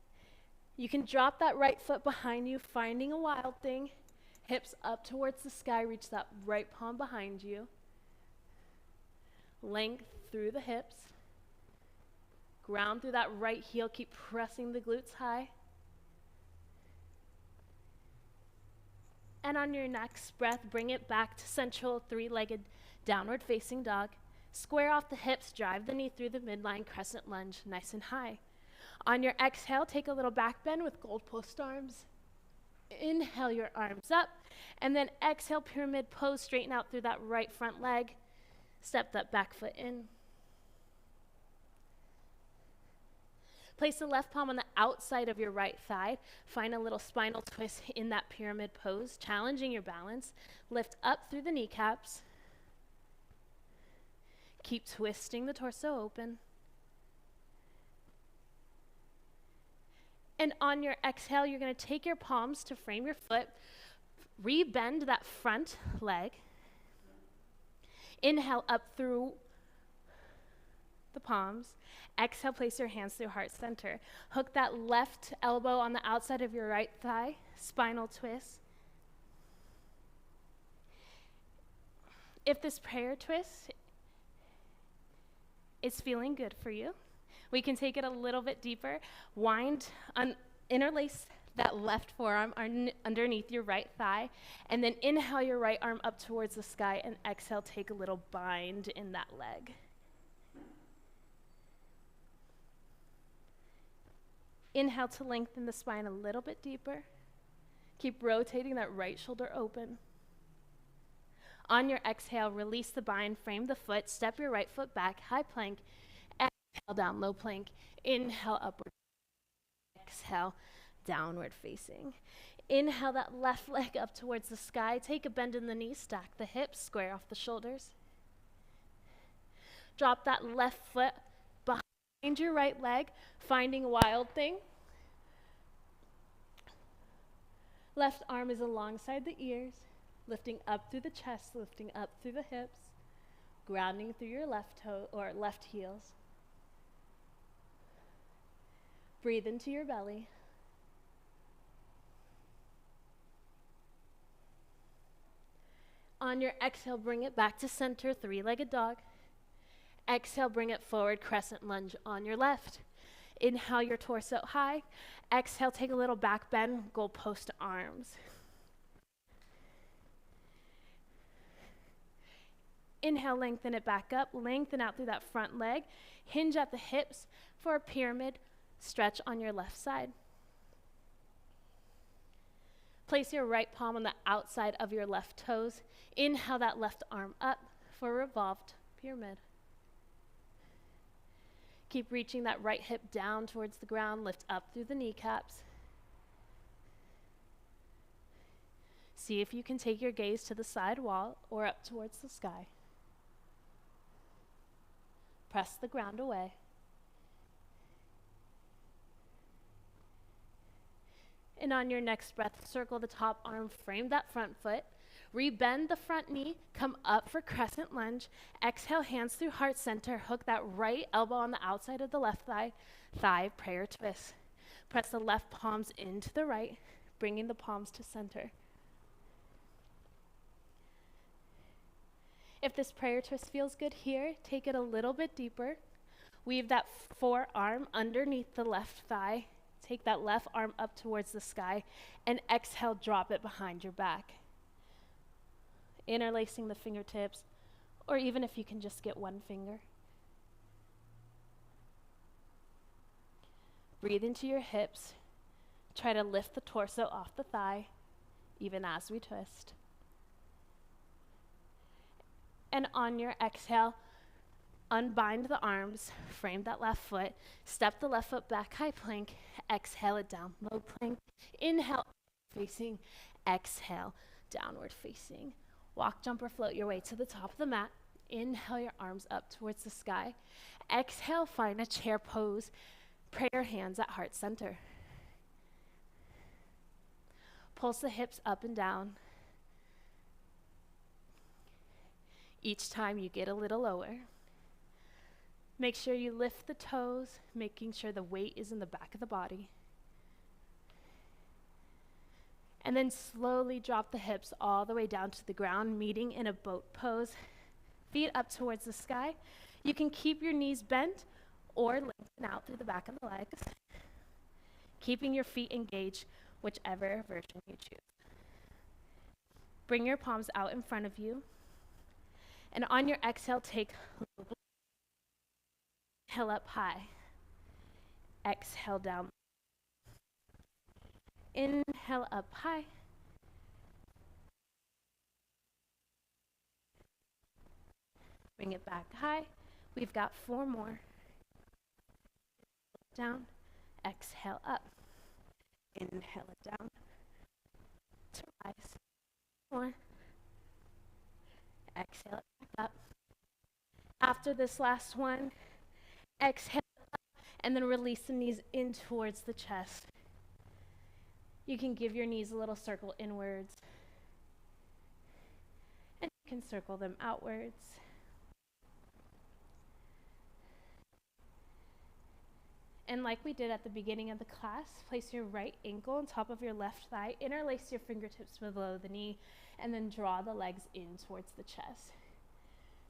A: You can drop that right foot behind you, finding a wild thing. Hips up towards the sky, reach that right palm behind you. Length through the hips. Ground through that right heel, keep pressing the glutes high. And on your next breath, bring it back to central 3-legged downward facing dog. Square off the hips, drive the knee through the midline, crescent lunge, nice and high. On your exhale, take a little back bend with goalpost arms. Inhale your arms up, and then exhale, pyramid pose, straighten out through that right front leg. Step that back foot in. Place the left palm on the outside of your right thigh. Find a little spinal twist in that pyramid pose, challenging your balance. Lift up through the kneecaps. Keep twisting the torso open. And on your exhale, you're going to take your palms to frame your foot. Rebend that front leg. Inhale up through the palms. Exhale, place your hands through heart center. Hook that left elbow on the outside of your right thigh, spinal twist. If this prayer twist is feeling good for you, we can take it a little bit deeper. Interlace that left forearm underneath your right thigh, and then inhale your right arm up towards the sky, and exhale, take a little bind in that leg. Inhale to lengthen the spine a little bit deeper. Keep rotating that right shoulder open. On your exhale, release the bind, frame the foot, step your right foot back, high plank, exhale down, low plank, inhale upward, exhale, downward facing. Inhale that left leg up towards the sky, take a bend in the knees, stack the hips, square off the shoulders. Drop that left foot behind your right leg, finding a wild thing. Left arm is alongside the ears, lifting up through the chest, lifting up through the hips, grounding through your left toe or left heels. Breathe into your belly. On your exhale, bring it back to center, three-legged dog. Exhale, bring it forward, crescent lunge on your left. Inhale your torso high. Exhale, take a little back bend, goalpost arms. Inhale, lengthen it back up, lengthen out through that front leg. Hinge at the hips for a pyramid stretch on your left side. Place your right palm on the outside of your left toes. Inhale that left arm up for a revolved pyramid. Keep reaching that right hip down towards the ground. Lift up through the kneecaps. See if you can take your gaze to the side wall or up towards the sky. Press the ground away. And on your next breath, circle the top arm, frame that front foot. Rebend the front knee, come up for crescent lunge. Exhale, hands through heart center. Hook that right elbow on the outside of the left thigh, prayer twist. Press the left palms into the right, bringing the palms to center. If this prayer twist feels good here, take it a little bit deeper. Weave that forearm underneath the left thigh. Take that left arm up towards the sky, and exhale, drop it behind your back. Interlacing the fingertips, or even if you can just get one finger. Breathe into your hips. Try to lift the torso off the thigh, even as we twist. And on your exhale, unbind the arms, frame that left foot, step the left foot back, high plank, exhale it down, low plank. Inhale, facing, exhale, downward facing. Walk, jump, or float your way to the top of the mat. Inhale your arms up towards the sky. Exhale, find a chair pose. Prayer hands at heart center. Pulse the hips up and down. Each time you get a little lower. Make sure you lift the toes, making sure the weight is in the back of the body. And then slowly drop the hips all the way down to the ground, meeting in a boat pose. Feet up towards the sky. You can keep your knees bent or lengthen out through the back of the legs, keeping your feet engaged, whichever version you choose. Bring your palms out in front of you. And on your exhale, take low. Inhale up high. Exhale down. Inhale up high. Bring it back high. We've got 4 more. Down. Exhale up. Inhale it down. To rise. More. Exhale it back up. After this last one, exhale up and then release the knees in towards the chest. You can give your knees a little circle inwards. And you can circle them outwards. And like we did at the beginning of the class, place your right ankle on top of your left thigh, interlace your fingertips below the knee, and then draw the legs in towards the chest.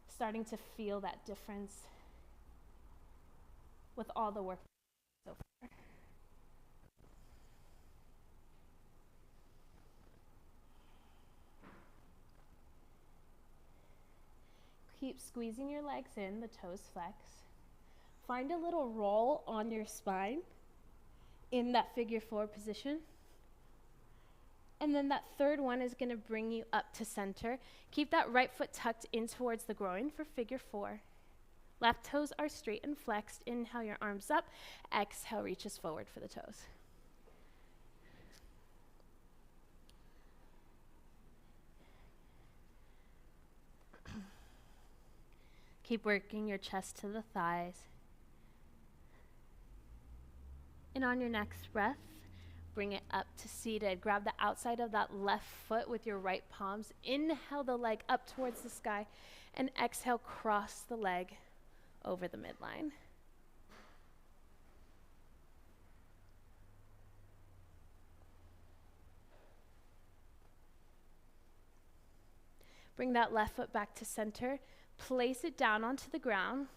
A: Starting to feel that difference with all the work so far. Keep squeezing your legs in, the toes flex. Find a little roll on your spine in that figure 4 position. And then that third one is going to bring you up to center. Keep that right foot tucked in towards the groin for figure 4. Left toes are straight and flexed. Inhale your arms up. Exhale reaches forward for the toes. Keep working your chest to the thighs. And on your next breath, bring it up to seated. Grab the outside of that left foot with your right palms. Inhale the leg up towards the sky. And exhale, cross the leg over the midline. Bring that left foot back to center. Place it down onto the ground.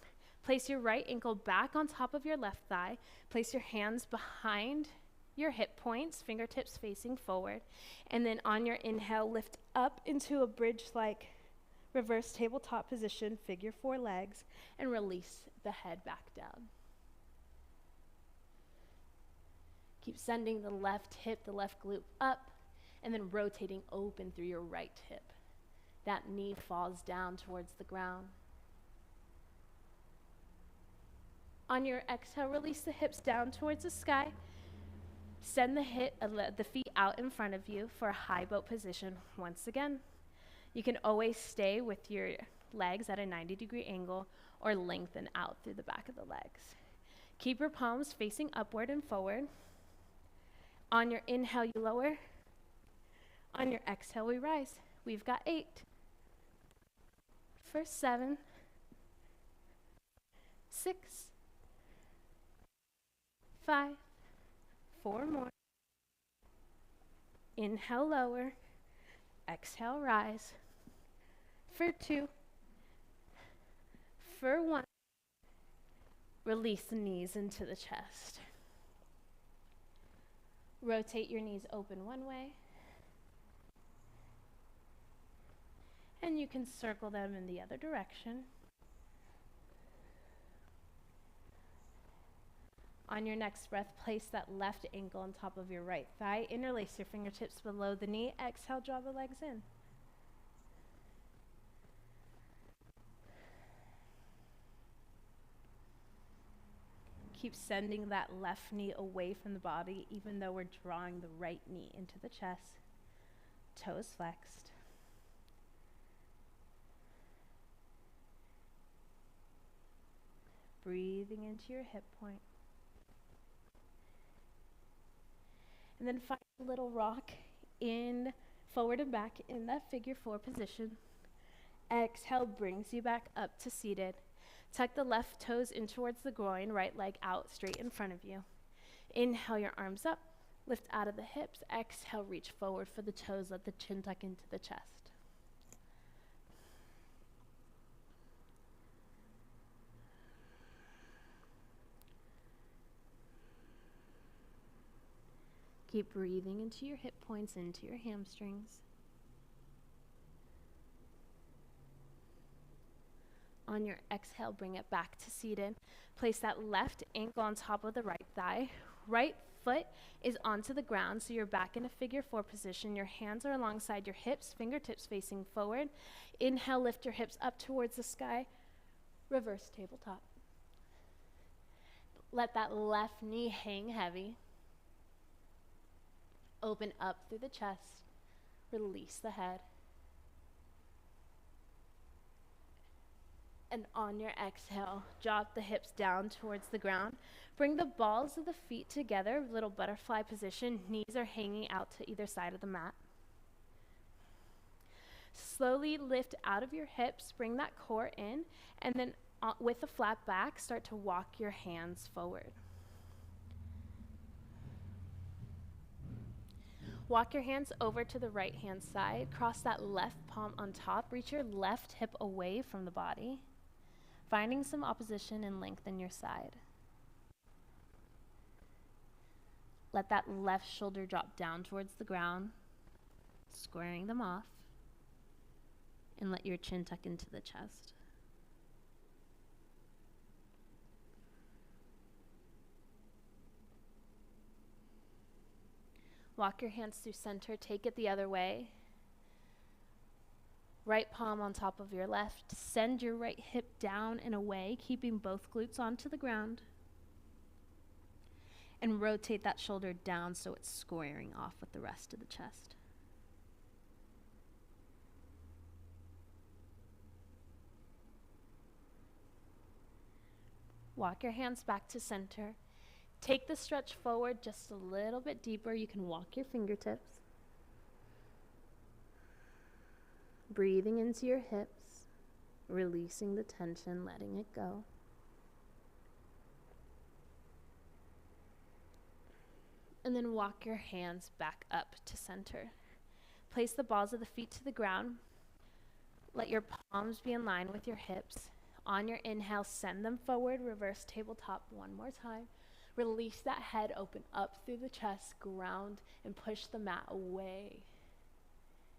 A: Place your right ankle back on top of your left thigh. Place your hands behind your hip points, fingertips facing forward. And then on your inhale, lift up into a bridge-like reverse tabletop position, figure 4 legs, and release the head back down. Keep sending the left hip, the left glute up, and then rotating open through your right hip. That knee falls down towards the ground. On your exhale, release the hips down towards the sky. Send the feet out in front of you for a high boat position once again. You can always stay with your legs at a 90-degree angle or lengthen out through the back of the legs. Keep your palms facing upward and forward. On your inhale, you lower. On your exhale, we rise. We've got 8. For 7, 6, 5, 4 more. Inhale, lower. Exhale, rise. For 2. For 1. Release the knees into the chest. Rotate your knees open one way. And you can circle them in the other direction. On your next breath, place that left ankle on top of your right thigh. Interlace your fingertips below the knee. Exhale, draw the legs in. Keep sending that left knee away from the body, even though we're drawing the right knee into the chest. Toes flexed. Breathing into your hip point. And then find a little rock in forward and back in that figure 4 position. Exhale brings you back up to seated. Tuck the left toes in towards the groin, right leg out straight in front of you. Inhale your arms up, lift out of the hips. Exhale, reach forward for the toes, let the chin tuck into the chest. Keep breathing into your hip points, into your hamstrings. On your exhale, bring it back to seated. Place that left ankle on top of the right thigh. Right foot is onto the ground, so you're back in a figure 4 position. Your hands are alongside your hips, fingertips facing forward. Inhale, lift your hips up towards the sky. Reverse tabletop. Let that left knee hang heavy. Open up through the chest. Release the head. And on your exhale, drop the hips down towards the ground. Bring the balls of the feet together, little butterfly position. Knees are hanging out to either side of the mat. Slowly lift out of your hips, bring that core in, and then with a flat back, start to walk your hands forward. Walk your hands over to the right hand side. Cross that left palm on top. Reach your left hip away from the body, finding some opposition and lengthen your side. Let that left shoulder drop down towards the ground, squaring them off, and let your chin tuck into the chest. Walk your hands through center, take it the other way. Right palm on top of your left. Send your right hip down and away, keeping both glutes onto the ground. And rotate that shoulder down so it's squaring off with the rest of the chest. Walk your hands back to center. Take the stretch forward just a little bit deeper. You can walk your fingertips. Breathing into your hips, releasing the tension, letting it go. And then walk your hands back up to center. Place the balls of the feet to the ground. Let your palms be in line with your hips. On your inhale, send them forward, reverse tabletop one more time. Release that head, open up through the chest, ground, and push the mat away.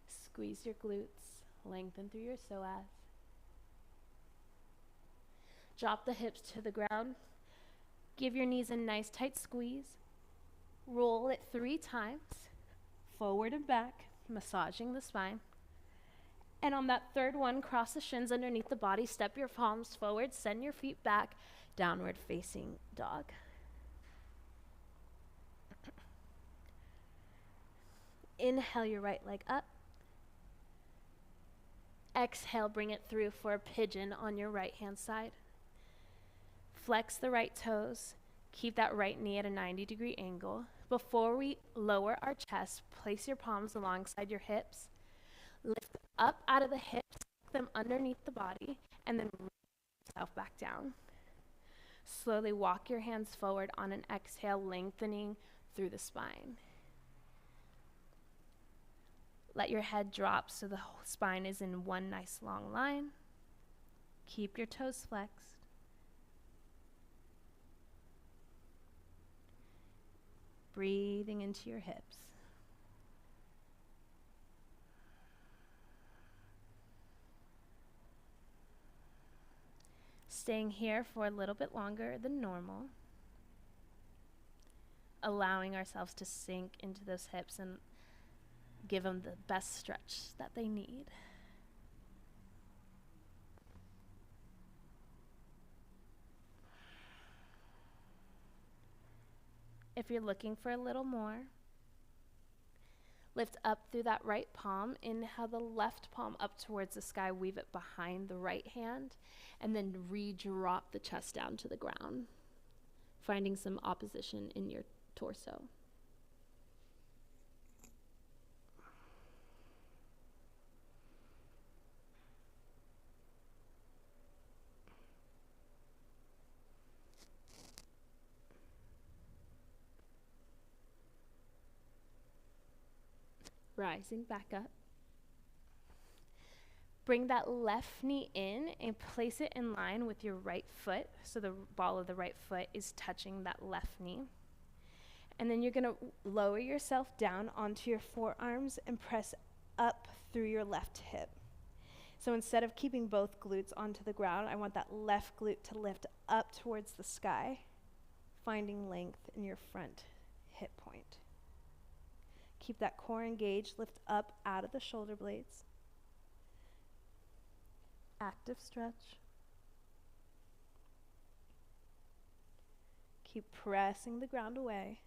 A: Squeeze your glutes, lengthen through your psoas. Drop the hips to the ground. Give your knees a nice tight squeeze. Roll it 3 times, forward and back, massaging the spine. And on that third one, cross the shins underneath the body, step your palms forward, send your feet back, downward facing dog. Inhale your right leg up. Exhale, bring it through for a pigeon on your right hand side. Flex the right toes. Keep that right knee at a 90-degree angle. Before we lower our chest, place your palms alongside your hips. Lift up out of the hips, tuck them underneath the body, and then roll yourself back down. Slowly walk your hands forward on an exhale, lengthening through the spine. Let your head drop so the whole spine is in one nice long line. Keep your toes flexed. Breathing into your hips. Staying here for a little bit longer than normal. Allowing ourselves to sink into those hips and give them the best stretch that they need. If you're looking for a little more, lift up through that right palm. Inhale the left palm up towards the sky, weave it behind the right hand, and then re-drop the chest down to the ground, finding some opposition in your torso. Rising back up. Bring that left knee in and place it in line with your right foot, so the ball of the right foot is touching that left knee. And then you're going to lower yourself down onto your forearms and press up through your left hip. So instead of keeping both glutes onto the ground, I want that left glute to lift up towards the sky, finding length in your front hip point. Keep that core engaged, lift up out of the shoulder blades. Active stretch. Keep pressing the ground away.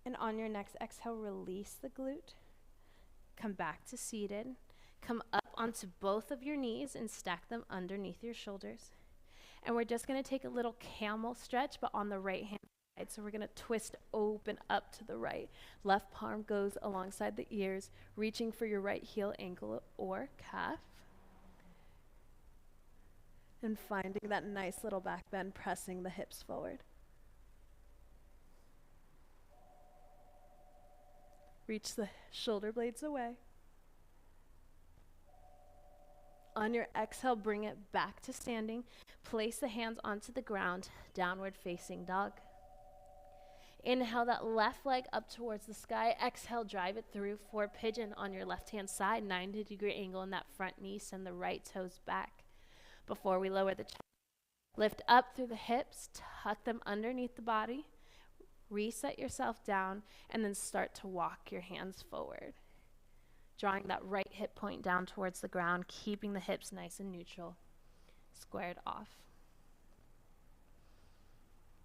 A: And on your next exhale, release the glute. Come back to seated. Come up onto both of your knees and stack them underneath your shoulders. And we're just going to take a little camel stretch, but on the right hand side. So we're going to twist open up to the right. Left palm goes alongside the ears, reaching for your right heel, ankle, or calf. And finding that nice little back bend, pressing the hips forward. Reach the shoulder blades away. On your exhale, bring it back to standing. Place the hands onto the ground, downward facing dog. Inhale that left leg up towards the sky. Exhale, drive it through for pigeon on your left-hand side, 90-degree angle in that front knee. Send the right toes back. Before we lower the chest, lift up through the hips, tuck them underneath the body. Reset yourself down, and then start to walk your hands forward. Drawing that right hip point down towards the ground, keeping the hips nice and neutral, squared off.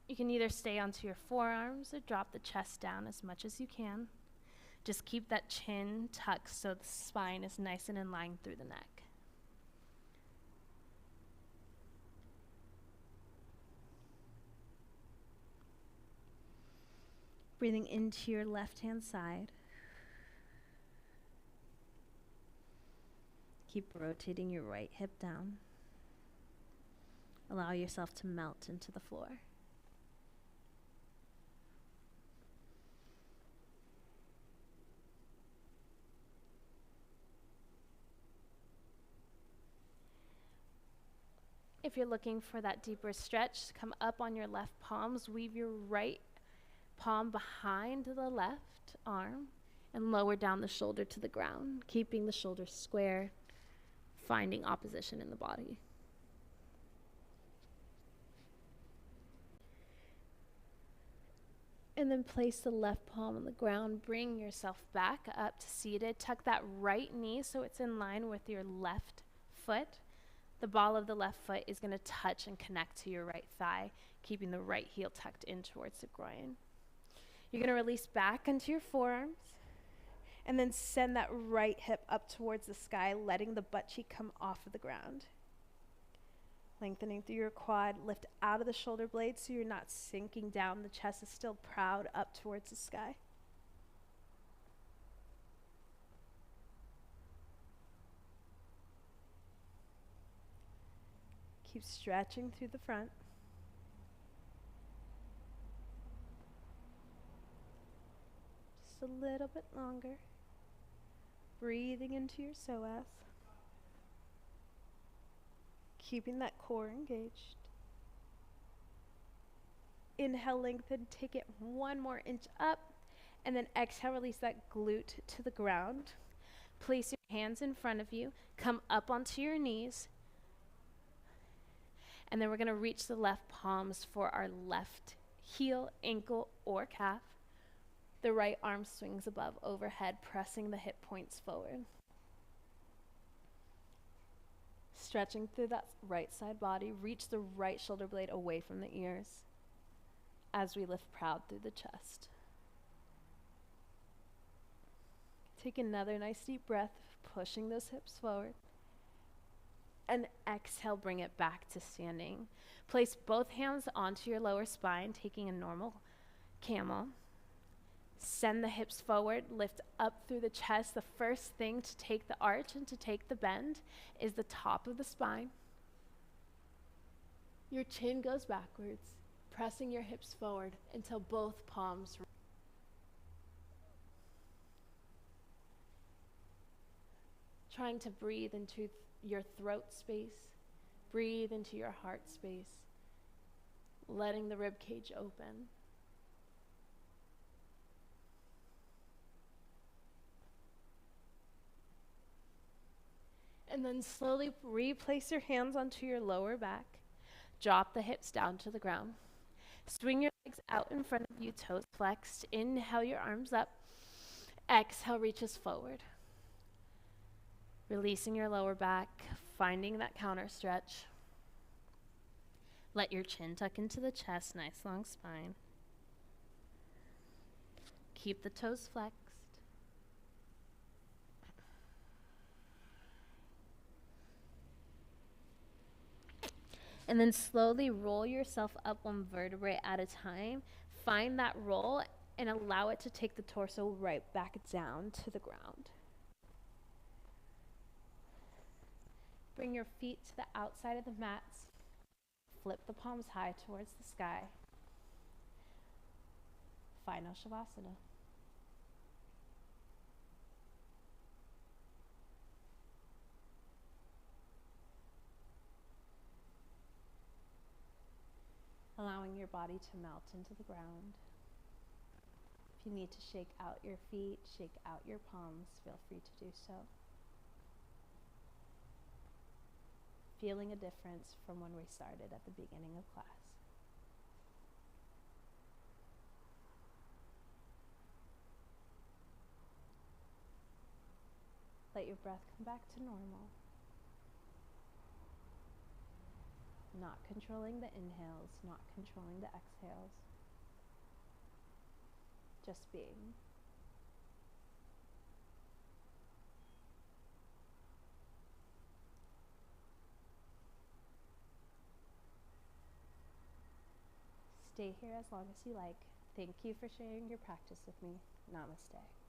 A: You can either stay onto your forearms or drop the chest down as much as you can. Just keep that chin tucked so the spine is nice and in line through the neck. Breathing into your left-hand side. Keep rotating your right hip down. Allow yourself to melt into the floor. If you're looking for that deeper stretch, come up on your left palms, weave your right palm behind the left arm and lower down the shoulder to the ground, keeping the shoulders square, finding opposition in the body. And then place the left palm on the ground, bring yourself back up to seated, tuck that right knee so it's in line with your left foot. The ball of the left foot is going to touch and connect to your right thigh, keeping the right heel tucked in towards the groin. You're going to release back into your forearms and then send that right hip up towards the sky, letting the butt cheek come off of the ground. Lengthening through your quad, lift out of the shoulder blades so you're not sinking down. The chest is still proud up towards the sky. Keep stretching through the front. A little bit longer. Breathing into your psoas. Keeping that core engaged. Inhale, lengthen, take it 1 more inch up, and then exhale, release that glute to the ground. Place your hands in front of you, come up onto your knees, and then we're going to reach the left palms for our left heel, ankle, or calf. The right arm swings above overhead, pressing the hip points forward. Stretching through that right side body, reach the right shoulder blade away from the ears as we lift proud through the chest. Take another nice deep breath, pushing those hips forward. And exhale, bring it back to standing. Place both hands onto your lower spine, taking a normal camel. Send the hips forward, lift up through the chest. The first thing to take the arch and to take the bend is the top of the spine. Your chin goes backwards, pressing your hips forward until both palms. Trying to breathe into your throat space, breathe into your heart space, letting the rib cage open. And then slowly replace your hands onto your lower back. Drop the hips down to the ground. Swing your legs out in front of you, toes flexed. Inhale your arms up. Exhale, reaches forward. Releasing your lower back, finding that counter stretch. Let your chin tuck into the chest, nice long spine. Keep the toes flexed. And then slowly roll yourself up one vertebrae at a time. Find that roll and allow it to take the torso right back down to the ground. Bring your feet to the outside of the mats. Flip the palms high towards the sky. Final Shavasana. Allowing your body to melt into the ground. If you need to shake out your feet, shake out your palms, feel free to do so. Feeling a difference from when we started at the beginning of class. Let your breath come back to normal. Not controlling the inhales, not controlling the exhales. Just being. Stay here as long as you like. Thank you for sharing your practice with me. Namaste.